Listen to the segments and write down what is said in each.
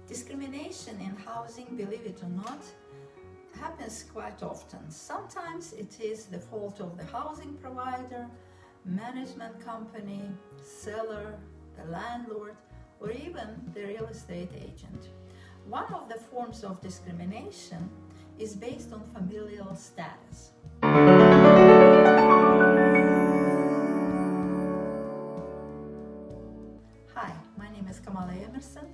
Discrimination in housing, believe it or not, happens quite often. Sometimes it is the fault of the housing provider, management company, seller, the landlord, or even the real estate agent. One of the forms of discrimination is based on familial status. Hi, my name is Kamala Emerson.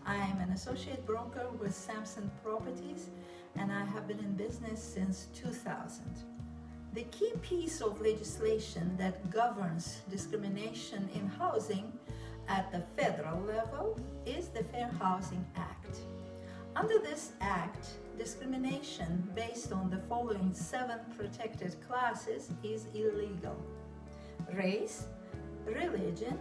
I am an associate broker with Sampson Properties, and I have been in business since 2000. The key piece of legislation that governs discrimination in housing at the federal level is the Fair Housing Act. Under this act, discrimination based on the following 7 protected classes is illegal: race, religion,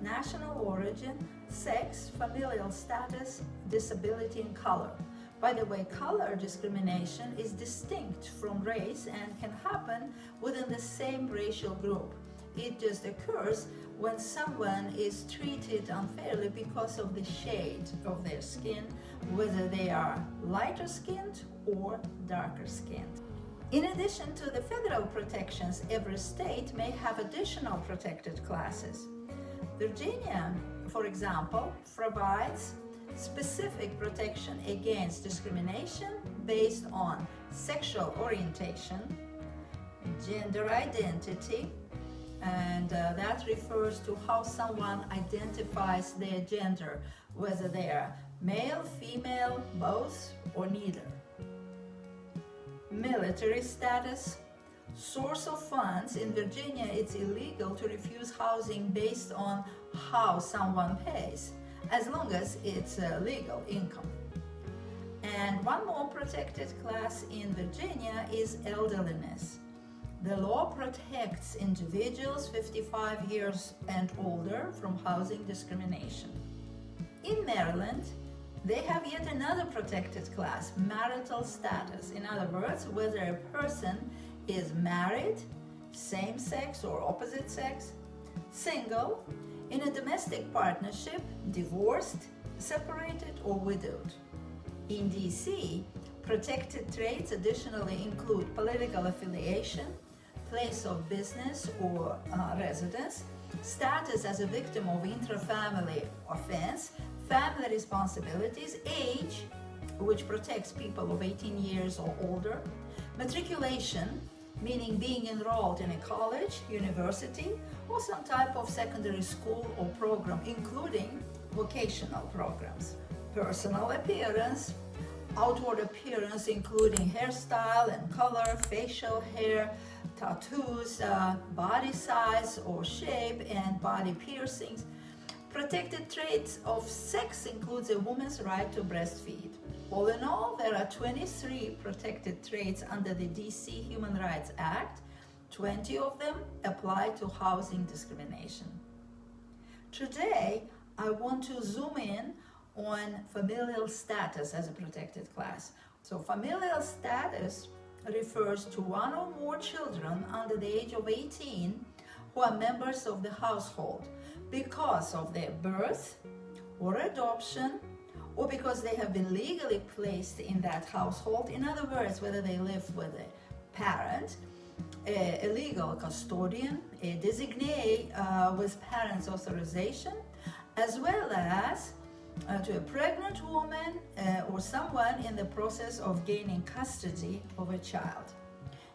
national origin, sex, familial status, disability, and color. By the way, color discrimination is distinct from race and can happen within the same racial group. It just occurs when someone is treated unfairly because of the shade of their skin, whether they are lighter skinned or darker skinned. In addition to the federal protections, every state may have additional protected classes. Virginia, for example, provides specific protection against discrimination based on sexual orientation, gender identity, and that refers to how someone identifies their gender, whether they are male, female, both, or neither. Military status. Source of funds. In Virginia, it's illegal to refuse housing based on how someone pays, as long as it's legal income. And one more protected class in Virginia is elderliness. The law protects individuals 55 years and older from housing discrimination. In Maryland, they have yet another protected class, marital status. In other words, whether a person is married, same sex or opposite sex, single, in a domestic partnership, divorced, separated, or widowed. In DC, protected traits additionally include political affiliation, place of business or residence, status as a victim of intrafamily offense, family responsibilities, age, which protects people of 18 years or older, matriculation, meaning being enrolled in a college, university, or some type of secondary school or program, including vocational programs. Personal appearance, outward appearance including hairstyle and color, facial hair, tattoos, body size or shape, and body piercings. Protected traits of sex includes a woman's right to breastfeed. All in all, there are 23 protected traits under the DC Human Rights Act. 20 of them apply to housing discrimination. Today, I want to zoom in on familial status as a protected class. So familial status refers to one or more children under the age of 18 who are members of the household because of their birth or adoption, or because they have been legally placed in that household. In other words, whether they live with a parent, a legal custodian, a designee with parent's authorization, as well as to a pregnant woman or someone in the process of gaining custody of a child.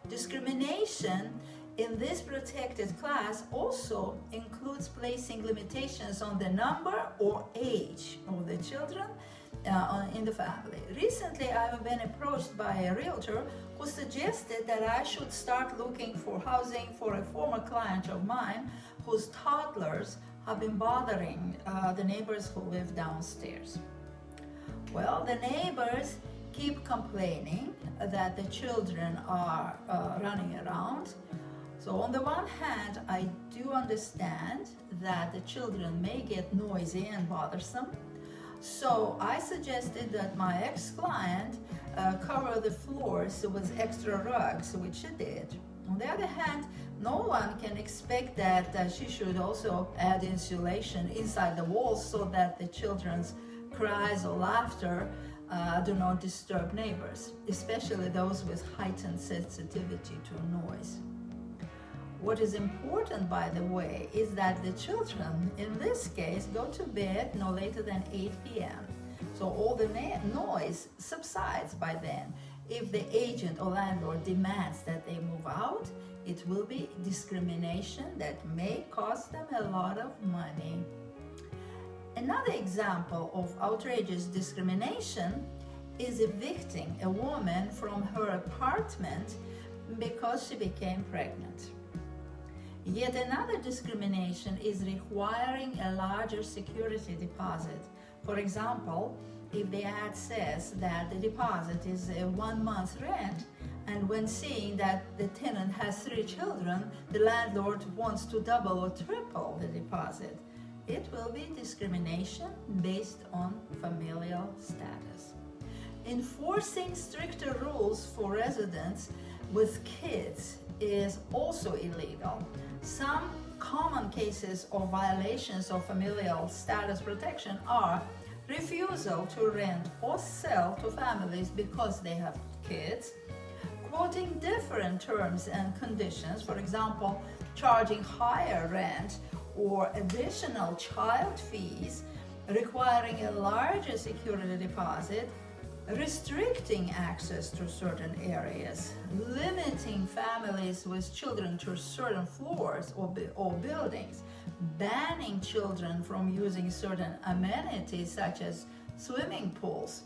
Discrimination in this protected class also includes placing limitations on the number or age of the children in the family. Recently, I've been approached by a realtor who suggested that I should start looking for housing for a former client of mine whose toddlers have been bothering the neighbors who live downstairs. Well, the neighbors keep complaining that the children are running around. So on the one hand, I do understand that the children may get noisy and bothersome. So I suggested that my ex-client cover the floors with extra rugs, which she did. On the other hand, no one can expect that she should also add insulation inside the walls so that the children's cries or laughter do not disturb neighbors, especially those with heightened sensitivity to noise. What is important, by the way, is that the children, in this case, go to bed no later than 8 p.m. So all the noise subsides by then. If the agent or landlord demands that they move out, it will be discrimination that may cost them a lot of money. Another example of outrageous discrimination is evicting a woman from her apartment because she became pregnant. Yet another discrimination is requiring a larger security deposit. For example, if the ad says that the deposit is a 1 month rent, and when seeing that the tenant has 3 children, the landlord wants to double or triple the deposit, it will be discrimination based on familial status. Enforcing stricter rules for residents with kids is also illegal. Some common cases of violations of familial status protection are refusal to rent or sell to families because they have kids, quoting different terms and conditions, for example, charging higher rent or additional child fees, requiring a larger security deposit, restricting access to certain areas, limiting families with children to certain floors or buildings, banning children from using certain amenities such as swimming pools,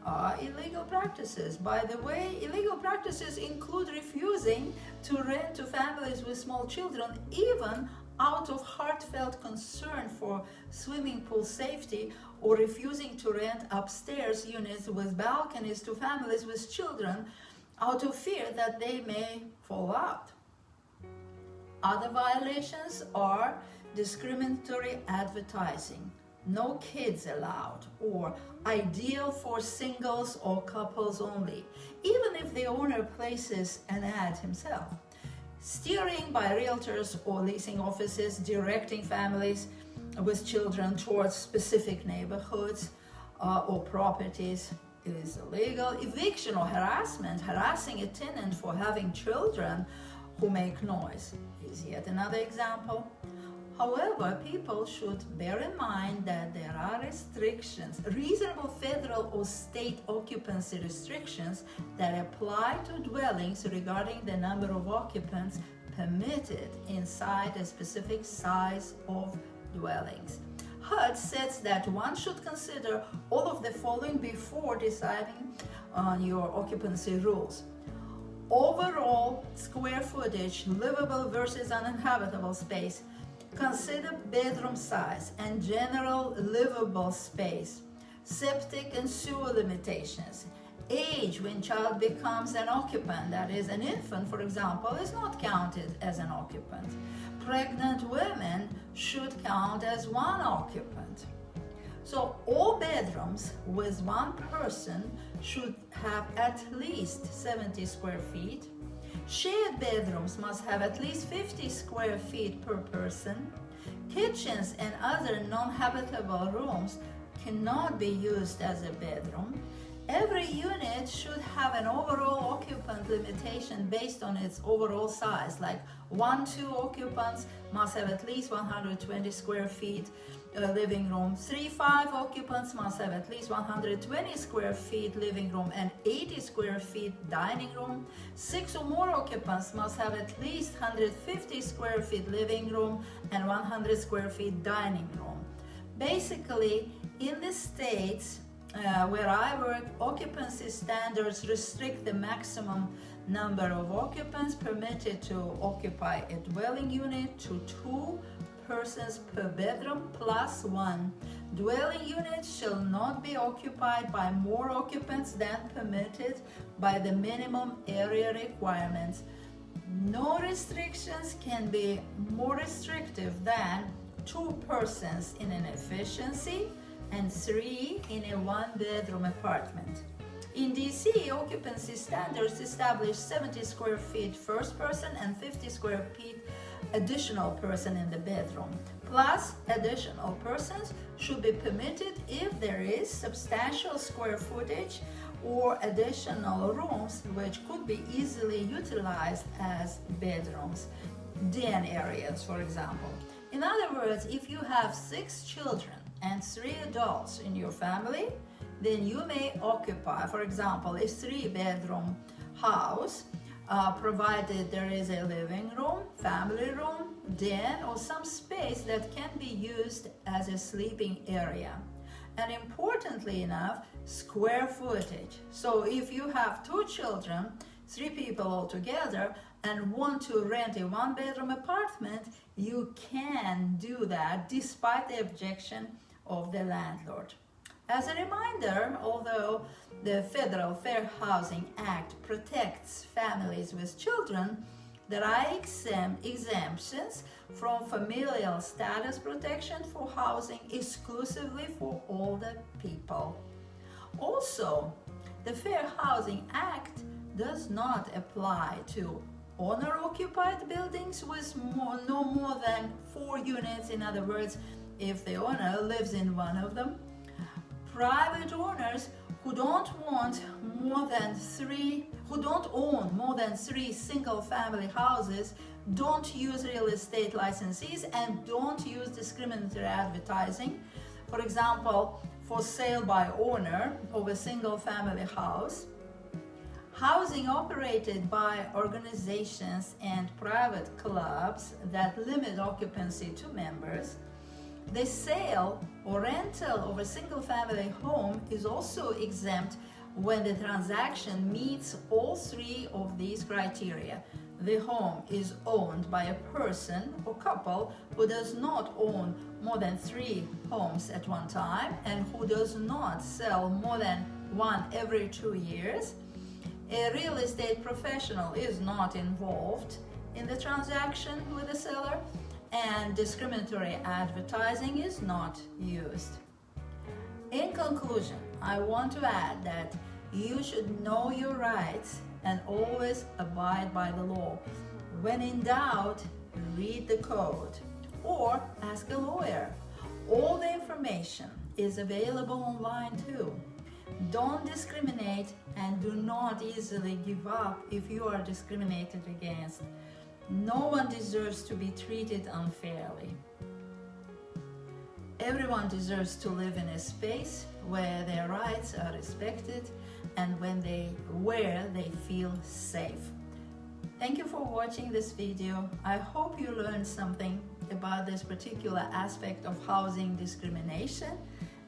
are illegal practices. By the way, illegal practices include refusing to rent to families with small children, even out of heartfelt concern for swimming pool safety, or refusing to rent upstairs units with balconies to families with children out of fear that they may fall out. Other violations are discriminatory advertising, no kids allowed, or ideal for singles or couples only, even if the owner places an ad himself. Steering by realtors or leasing offices, directing families with children towards specific neighborhoods or properties is illegal. Eviction or harassment, harassing a tenant for having children who make noise, is yet another example. However, people should bear in mind that there are restrictions, reasonable federal or state occupancy restrictions that apply to dwellings regarding the number of occupants permitted inside a specific size of dwellings. HUD says that one should consider all of the following before deciding on your occupancy rules. Overall square footage, livable versus uninhabitable space. Consider bedroom size and general livable space. Septic and sewer limitations. Age when child becomes an occupant, that is, an infant, for example, is not counted as an occupant. Pregnant women should count as one occupant. So all bedrooms with one person should have at least 70 square feet. Shared bedrooms must have at least 50 square feet per person. Kitchens and other non-habitable rooms cannot be used as a bedroom. Every unit should have an overall occupant limitation based on its overall size, like 1-2 occupants must have at least 120 square feet living room, 3-5 occupants must have at least 120 square feet living room and 80 square feet dining room, 6 or more occupants must have at least 150 square feet living room and 100 square feet dining room. Basically, in the states where I work, occupancy standards restrict the maximum number of occupants permitted to occupy a dwelling unit to 2 persons per bedroom plus 1. Dwelling units shall not be occupied by more occupants than permitted by the minimum area requirements. No restrictions can be more restrictive than 2 persons in an efficiency and 3 in a 1-bedroom apartment. In DC, occupancy standards establish 70 square feet first person and 50 square feet additional person in the bedroom. Plus, additional persons should be permitted if there is substantial square footage or additional rooms which could be easily utilized as bedrooms, den areas, for example. In other words, if you have 6 children and 3 adults in your family, then you may occupy, for example, a 3-bedroom house, provided there is a living room, family room, den, or some space that can be used as a sleeping area. And importantly enough, square footage. So if you have 2 children, 3 people altogether, and want to rent a 1-bedroom apartment, you can do that despite the objection of the landlord. As a reminder, although the Federal Fair Housing Act protects families with children, there are exemptions from familial status protection for housing exclusively for older people. Also, the Fair Housing Act does not apply to owner-occupied buildings with no more than 4 units. In other words, if the owner lives in one of them. Private owners who don't own more than 3 single-family houses don't use real estate licensees and don't use discriminatory advertising. For example, for sale by owner of a single-family house. Housing operated by organizations and private clubs that limit occupancy to members. The sale or rental of a single-family home is also exempt when the transaction meets all 3 of these criteria. The home is owned by a person or couple who does not own more than 3 homes at one time and who does not sell more than one every 2 years. A real estate professional is not involved in the transaction with the seller, and discriminatory advertising is not used. In conclusion, I want to add that you should know your rights and always abide by the law. When in doubt, read the code or ask a lawyer. All the information is available online too. Don't discriminate and do not easily give up if you are discriminated against. No one deserves to be treated unfairly. Everyone deserves to live in a space where their rights are respected and where they feel safe. Thank you for watching this video. I hope you learned something about this particular aspect of housing discrimination,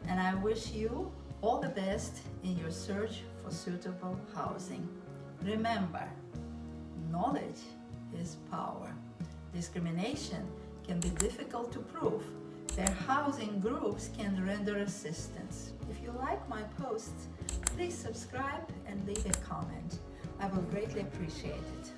and I wish you all the best in your search for suitable housing. Remember, knowledge is power. Discrimination can be difficult to prove. Fair housing groups can render assistance. If you like my posts, please subscribe and leave a comment. I will greatly appreciate it.